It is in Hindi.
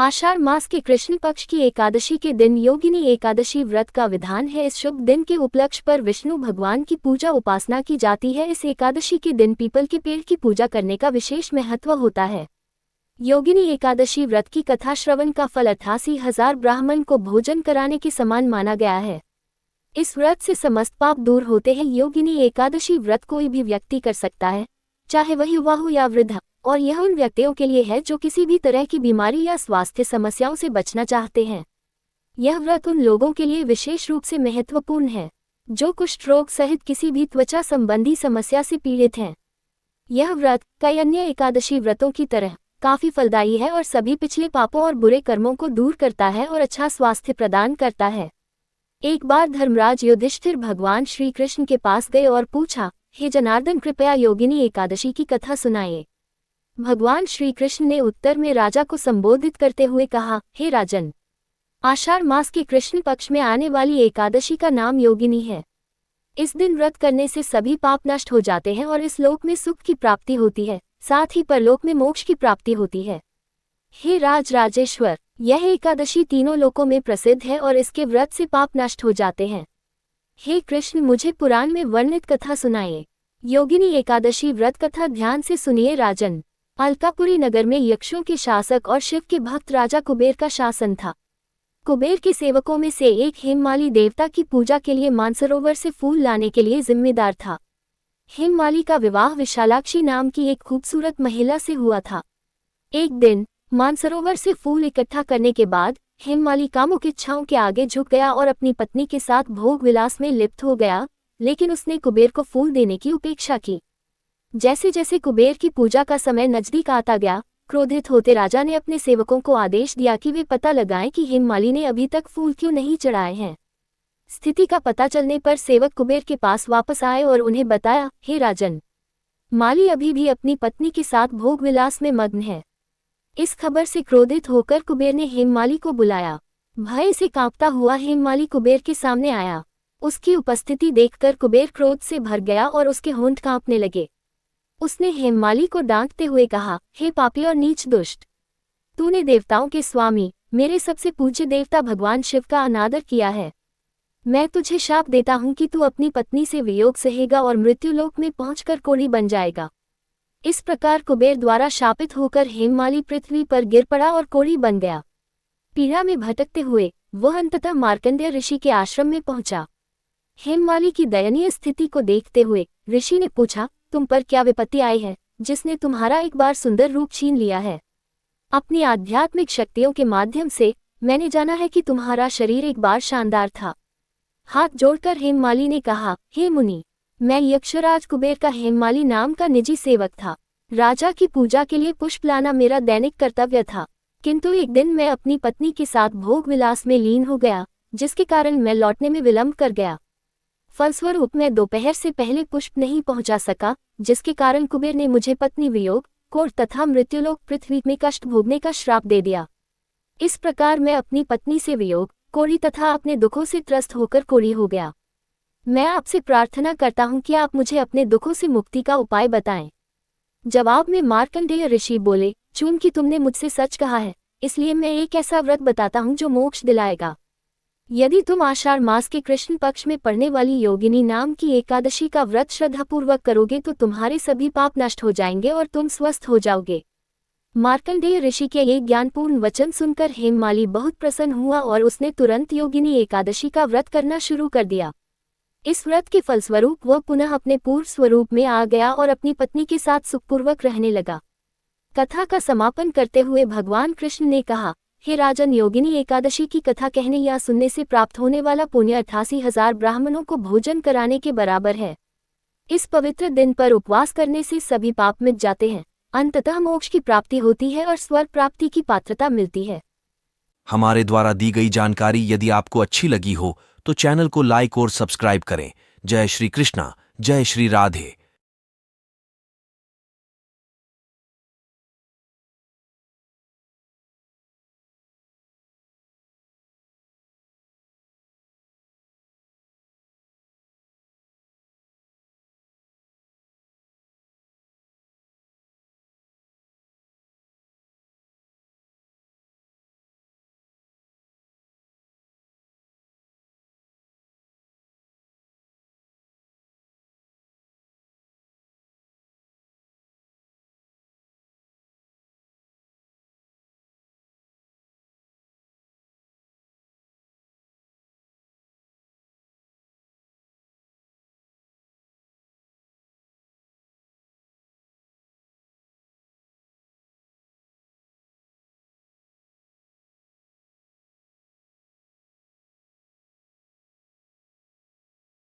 आषाढ़ मास के कृष्ण पक्ष की एकादशी के दिन योगिनी एकादशी व्रत का विधान है। इस शुभ दिन के उपलक्ष्य पर विष्णु भगवान की पूजा उपासना की जाती है। इस एकादशी के दिन पीपल के पेड़ की पूजा करने का विशेष महत्व होता है। योगिनी एकादशी व्रत की कथा श्रवण का फल 88,000 ब्राह्मण को भोजन कराने के समान माना गया है। इस व्रत से समस्त पाप दूर होते हैं। योगिनी एकादशी व्रत कोई भी व्यक्ति कर सकता है, चाहे वह युवा हो या वृद्ध, और यह उन व्यक्तियों के लिए है जो किसी भी तरह की बीमारी या स्वास्थ्य समस्याओं से बचना चाहते हैं। यह व्रत उन लोगों के लिए विशेष रूप से महत्वपूर्ण है जो कुष्ठ रोग सहित किसी भी त्वचा संबंधी समस्या से पीड़ित हैं। यह व्रत कई अन्य एकादशी व्रतों की तरह काफी फलदायी है और सभी पिछले पापों और बुरे कर्मों को दूर करता है और अच्छा स्वास्थ्य प्रदान करता है। एक बार धर्मराज युधिष्ठिर भगवान श्री कृष्ण के पास गए और पूछा, हे जनार्दन, कृपया योगिनी एकादशी की कथा सुनाइए। भगवान श्री कृष्ण ने उत्तर में राजा को संबोधित करते हुए कहा, हे राजन, आषाढ़ मास के कृष्ण पक्ष में आने वाली एकादशी का नाम योगिनी है। इस दिन व्रत करने से सभी पाप नष्ट हो जाते हैं और इस लोक में सुख की प्राप्ति होती है, साथ ही परलोक में मोक्ष की प्राप्ति होती है। हे राजेश्वर, यह एकादशी तीनों लोकों में प्रसिद्ध है और इसके व्रत से पाप नष्ट हो जाते हैं। हे कृष्ण, मुझे पुराण में वर्णित कथा सुनाइए। योगिनी एकादशी व्रत कथा ध्यान से सुनिए राजन। अलकापुरी नगर में यक्षों के शासक और शिव के भक्त राजा कुबेर का शासन था। कुबेर के सेवकों में से एक हेममाली देवता की पूजा के लिए मानसरोवर से फूल लाने के लिए जिम्मेदार था। हेममाली का विवाह विशालाक्षी नाम की एक खूबसूरत महिला से हुआ था। एक दिन मानसरोवर से फूल इकट्ठा करने के बाद हेममाली कामुक इच्छाओं के आगे झुक गया और अपनी पत्नी के साथ भोग विलास में लिप्त हो गया, लेकिन उसने कुबेर को फूल देने की उपेक्षा की। जैसे जैसे कुबेर की पूजा का समय नजदीक आता गया, क्रोधित होते राजा ने अपने सेवकों को आदेश दिया कि वे पता लगाएं कि हेममाली ने अभी तक फूल क्यों नहीं चढ़ाए हैं। स्थिति का पता चलने पर सेवक कुबेर के पास वापस आए और उन्हें बताया, हे राजन, माली अभी भी अपनी पत्नी के साथ भोग विलास में मग्न है। इस खबर से क्रोधित होकर कुबेर ने हेममाली को बुलाया। भय से कांपता हुआ हेममाली कुबेर के सामने आया। उसकी उपस्थिति देखकर कुबेर क्रोध से भर गया और उसके होंठ कांपने लगे। उसने हेममाली को डांटते हुए कहा, हे पापी और नीच दुष्ट, तूने देवताओं के स्वामी, मेरे सबसे पूज्य देवता भगवान शिव का अनादर किया है। मैं तुझे शाप देता हूं कि तू अपनी पत्नी से वियोग सहेगा और मृत्युलोक में पहुंचकर कोढ़ी बन जाएगा। इस प्रकार कुबेर द्वारा शापित होकर हेममाली पृथ्वी पर गिर पड़ा और कोढ़ी बन गया। पीड़ा में भटकते हुए वह अंततः मार्कंडेय ऋषि के आश्रम में पहुंचा। हेममाली की दयनीय स्थिति को देखते हुए ऋषि ने पूछा, तुम पर क्या विपत्ति आई है जिसने तुम्हारा एक बार सुंदर रूप छीन लिया है? अपनी आध्यात्मिक शक्तियों के माध्यम से मैंने जाना है कि तुम्हारा शरीर एक बार शानदार था। हाथ जोड़कर हेममाली ने कहा, हे मुनि, मैं यक्षराज कुबेर का हेममाली नाम का निजी सेवक था। राजा की पूजा के लिए पुष्प लाना मेरा दैनिक कर्तव्य था, किंतु एक दिन मैं अपनी पत्नी के साथ भोग विलास में लीन हो गया, जिसके कारण मैं लौटने में विलंब कर गया। फलस्वरूप मैं दोपहर से पहले पुष्प नहीं पहुंचा सका, जिसके कारण कुबेर ने मुझे पत्नी वियोग, कोढ़ तथा मृत्युलोक पृथ्वी में कष्ट भोगने का श्राप दे दिया। इस प्रकार मैं अपनी पत्नी से वियोग, कोढ़ी तथा अपने दुखों से त्रस्त होकर कोढ़ी हो गया। मैं आपसे प्रार्थना करता हूं कि आप मुझे अपने दुखों से मुक्ति का उपाय बताएं। जवाब में मार्कंडेय ऋषि बोले, चूंकि तुमने मुझसे सच कहा है, इसलिए मैं एक ऐसा व्रत बताता हूं जो मोक्ष दिलाएगा। यदि तुम आषाढ़ मास के कृष्ण पक्ष में पड़ने वाली योगिनी नाम की एकादशी का व्रत श्रद्धापूर्वक करोगे तो तुम्हारे सभी पाप नष्ट हो जाएंगे और तुम स्वस्थ हो जाओगे। मार्कंडेय ऋषि के ये ज्ञानपूर्ण वचन सुनकर हेममाली बहुत प्रसन्न हुआ और उसने तुरंत योगिनी एकादशी का व्रत करना शुरू कर दिया। इस व्रत के फलस्वरूप वह पुनः अपने पूर्व स्वरूप में आ गया और अपनी पत्नी के साथ सुखपूर्वक रहने लगा। कथा का समापन करते हुए भगवान कृष्ण ने कहा, हे राजन, योगिनी एकादशी की कथा कहने या सुनने से प्राप्त होने वाला पुण्य 88,000 ब्राह्मणों को भोजन कराने के बराबर है। इस पवित्र दिन पर उपवास करने से सभी पाप मिट जाते हैं, अंततः मोक्ष की प्राप्ति होती है और स्वर्ग प्राप्ति की पात्रता मिलती है। हमारे द्वारा दी गई जानकारी यदि आपको अच्छी लगी हो तो चैनल को लाइक और सब्सक्राइब करें। जय श्री कृष्णा, जय श्री राधे।